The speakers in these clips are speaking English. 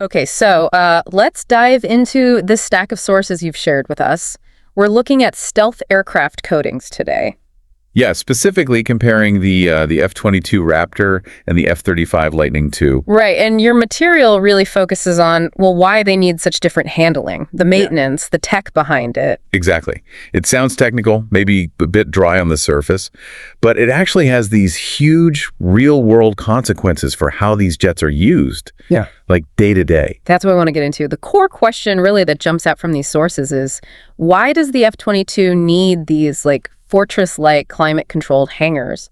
Okay, so let's dive into this stack of sources you've shared with us. We're looking at stealth aircraft coatings today. Yeah, specifically comparing the F-22 Raptor and the F-35 Lightning II. Right, and your material really focuses on, well, why they need such different handling, the maintenance, the tech behind it. Exactly. It sounds technical, maybe a bit dry on the surface, but it actually has these huge real-world consequences for how these jets are used, like day to day. That's what I want to get into. The core question really that jumps out from these sources is, why does the F-22 need these, fortress-like climate-controlled hangars?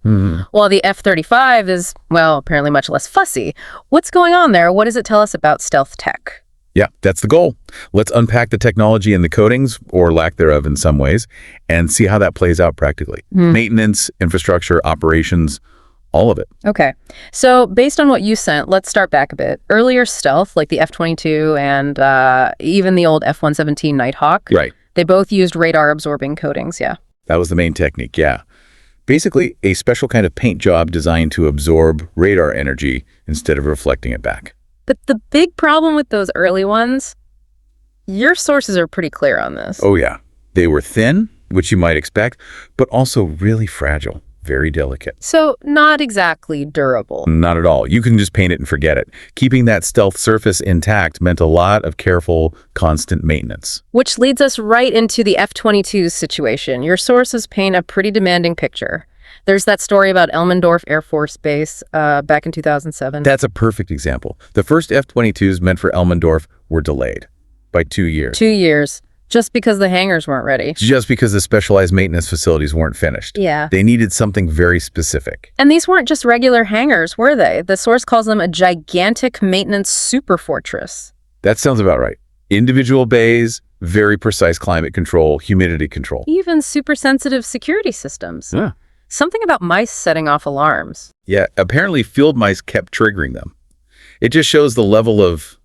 While the F-35 is, well, apparently much less fussy. What's going on there? What does it tell us about stealth tech? Yeah, that's the goal. Let's unpack the technology and the coatings, or lack thereof in some ways, and see how that plays out practically. Maintenance, infrastructure, operations, all of it. Okay. So based on what you sent, let's start back a bit. Earlier stealth, like the F-22 and even the old F-117 Nighthawk, Right. they both used radar-absorbing coatings, yeah. That was the main technique, yeah. Basically, a special kind of paint job designed to absorb radar energy instead of reflecting it back. But the big problem with those early ones, your sources are pretty clear on this. Oh, yeah. They were thin, which you might expect, but also really fragile, very delicate. So not exactly durable. Not at all. You can just paint it and forget it. Keeping that stealth surface intact meant a lot of careful, constant maintenance. Which leads us right into the F-22's situation. Your sources paint a pretty demanding picture. There's that story about Elmendorf Air Force Base back in 2007. That's a perfect example. The first F-22s meant for Elmendorf were delayed by 2 years. 2 years, just because the hangars weren't ready. Just because the specialized maintenance facilities weren't finished. Yeah. They needed something very specific. And these weren't just regular hangars, were they? The source calls them a gigantic maintenance super fortress. That sounds about right. Individual bays, very precise climate control, humidity control. Even super sensitive security systems. Yeah. Something about mice setting off alarms. Yeah, apparently field mice kept triggering them. It just shows the level of,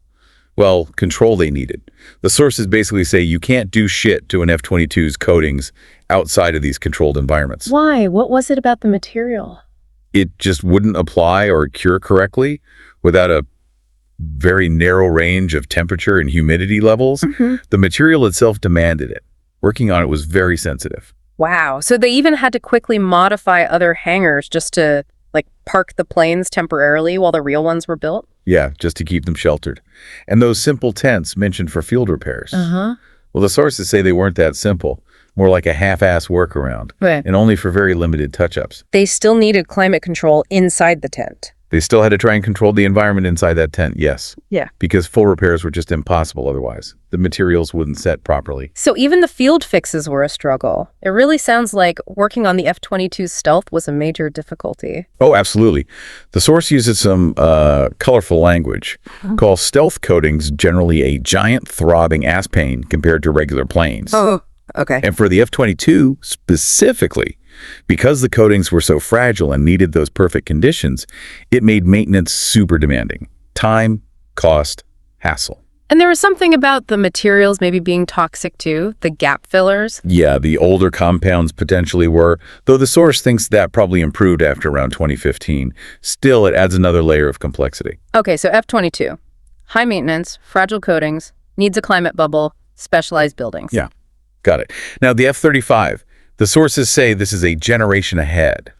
well, control they needed. The sources basically say you can't do shit to an F-22's coatings outside of these controlled environments. Why? What was it about the material? It just wouldn't apply or cure correctly without a very narrow range of temperature and humidity levels. The material itself demanded it. Working on it was very sensitive. Wow. So they even had to quickly modify other hangars just to, park the planes temporarily while the real ones were built? Yeah, just to keep them sheltered. And those simple tents mentioned for field repairs. Well, the sources say they weren't that simple. More like a half-ass workaround. Right. And only for very limited touch-ups. They still needed climate control inside the tent. They still had to try and control the environment inside that tent, yes. Yeah. Because full repairs were just impossible otherwise. The materials wouldn't set properly. So even the field fixes were a struggle. It really sounds like working on the F-22's stealth was a major difficulty. Oh, absolutely. The source uses some colorful language. Calls stealth coatings generally a giant throbbing ass pain compared to regular planes. Oh, okay. And for the F-22 specifically, because the coatings were so fragile and needed those perfect conditions, it made maintenance super demanding. Time, cost, hassle. And there was something about the materials maybe being toxic too, the gap fillers. Yeah, the older compounds potentially were, though the source thinks that probably improved after around 2015. Still, it adds another layer of complexity. Okay, so F-22. High maintenance, fragile coatings, needs a climate bubble, specialized buildings. Yeah, got it. Now, the F-35. The sources say this is a generation ahead.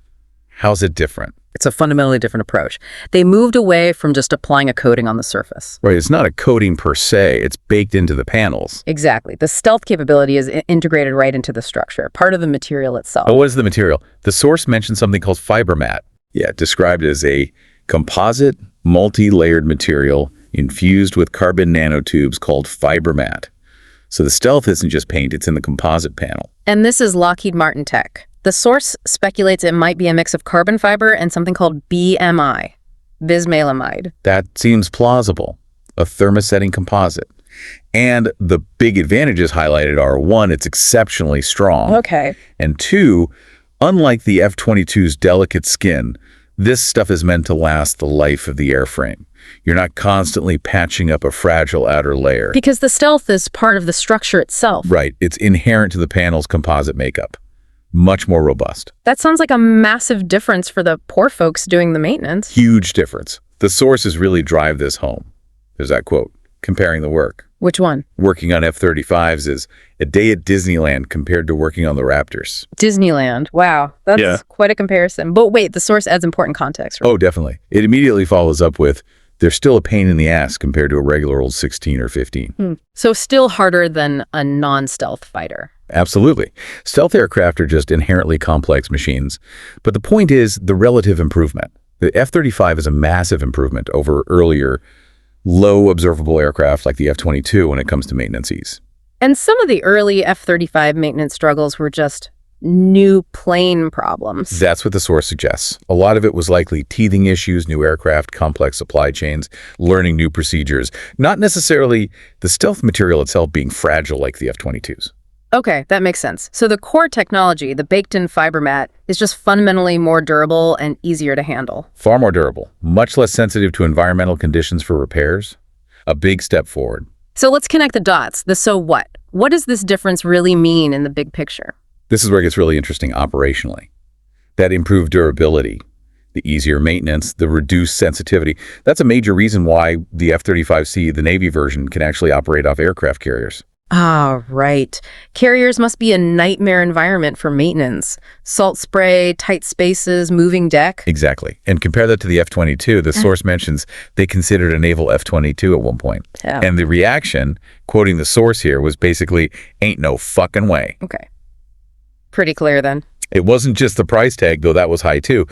How's it different? It's a fundamentally different approach. They moved away from just applying a coating on the surface. Right, it's not a coating per se. It's baked into the panels. Exactly. The stealth capability is integrated right into the structure, part of the material itself. Oh, what is the material? The source mentioned something called fibermat. Yeah, described as a composite, multi-layered material infused with carbon nanotubes called fibermat. So the stealth isn't just paint, it's in the composite panel. And this is Lockheed Martin tech. The source speculates it might be a mix of carbon fiber and something called BMI, bismaleimide. That seems plausible. A thermosetting composite. And the big advantages highlighted are, one, it's exceptionally strong. Okay. And two, unlike the F-22's delicate skin, this stuff is meant to last the life of the airframe. You're not constantly patching up a fragile outer layer. Because the stealth is part of the structure itself. Right. It's inherent to the panel's composite makeup. Much more robust. That sounds like a massive difference for the poor folks doing the maintenance. Huge difference. The sources really drive this home. There's that quote, comparing the work. Which one? Working on F-35s is a day at Disneyland compared to working on the Raptors. Disneyland. Wow. That's quite a comparison. But wait, the source adds important context, right? Oh, definitely. It immediately follows up with, they're still a pain in the ass compared to a regular old 16 or 15. So still harder than a non-stealth fighter. Absolutely. Stealth aircraft are just inherently complex machines. But the point is the relative improvement. The F-35 is a massive improvement over earlier low observable aircraft like the F-22 when it comes to maintenance ease. And some of the early F-35 maintenance struggles were just new plane problems. That's what the source suggests. A lot of it was likely teething issues, new aircraft, complex supply chains, learning new procedures, not necessarily the stealth material itself being fragile like the F-22s. Okay, that makes sense. So the core technology, the baked-in fiber mat, is just fundamentally more durable and easier to handle. Far more durable, much less sensitive to environmental conditions for repairs. A big step forward. So let's connect the dots. The so what? What does this difference really mean in the big picture? This is where it gets really interesting operationally. That improved durability, the easier maintenance, the reduced sensitivity, that's a major reason why the F-35C, the Navy version, can actually operate off aircraft carriers. Ah, right. Carriers must be a nightmare environment for maintenance. Salt spray, tight spaces, moving deck. Exactly. And compare that to the F-22. The source mentions they considered a naval F-22 at one point. Yeah. And the reaction, quoting the source here, was basically, ain't no fucking way. Okay. Pretty clear then. It wasn't just the price tag, though that was high too.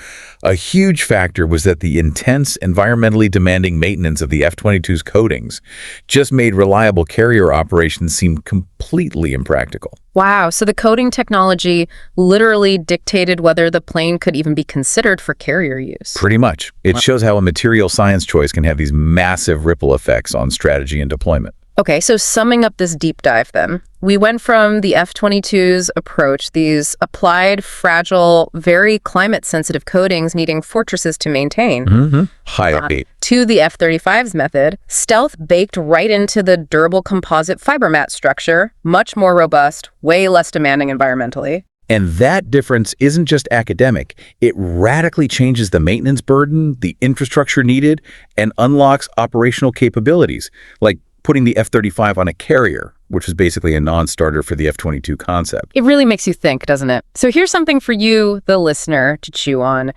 A huge factor was that the intense, environmentally demanding maintenance of the F-22's coatings just made reliable carrier operations seem completely impractical. Wow, so the coating technology literally dictated whether the plane could even be considered for carrier use. Pretty much. It shows how a material science choice can have these massive ripple effects on strategy and deployment. Okay, so summing up this deep dive then, we went from the F-22's approach, these applied, fragile, very climate-sensitive coatings needing fortresses to maintain, High upbeat. to the F-35's method, stealth baked right into the durable composite fiber mat structure, much more robust, way less demanding environmentally. And that difference isn't just academic. It radically changes the maintenance burden, the infrastructure needed, and unlocks operational capabilities, like putting the F-35 on a carrier, which was basically a non-starter for the F-22 concept. It really makes you think, doesn't it? So here's something for you, the listener, to chew on.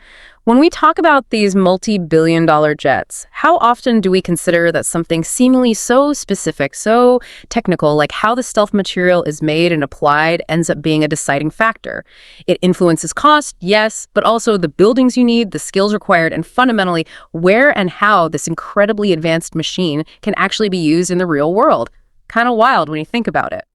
When we talk about these multi-billion-dollar jets, how often do we consider that something seemingly so specific, so technical, like how the stealth material is made and applied, ends up being a deciding factor? It influences cost, yes, but also the buildings you need, the skills required, and fundamentally, where and how this incredibly advanced machine can actually be used in the real world. Kind of wild when you think about it.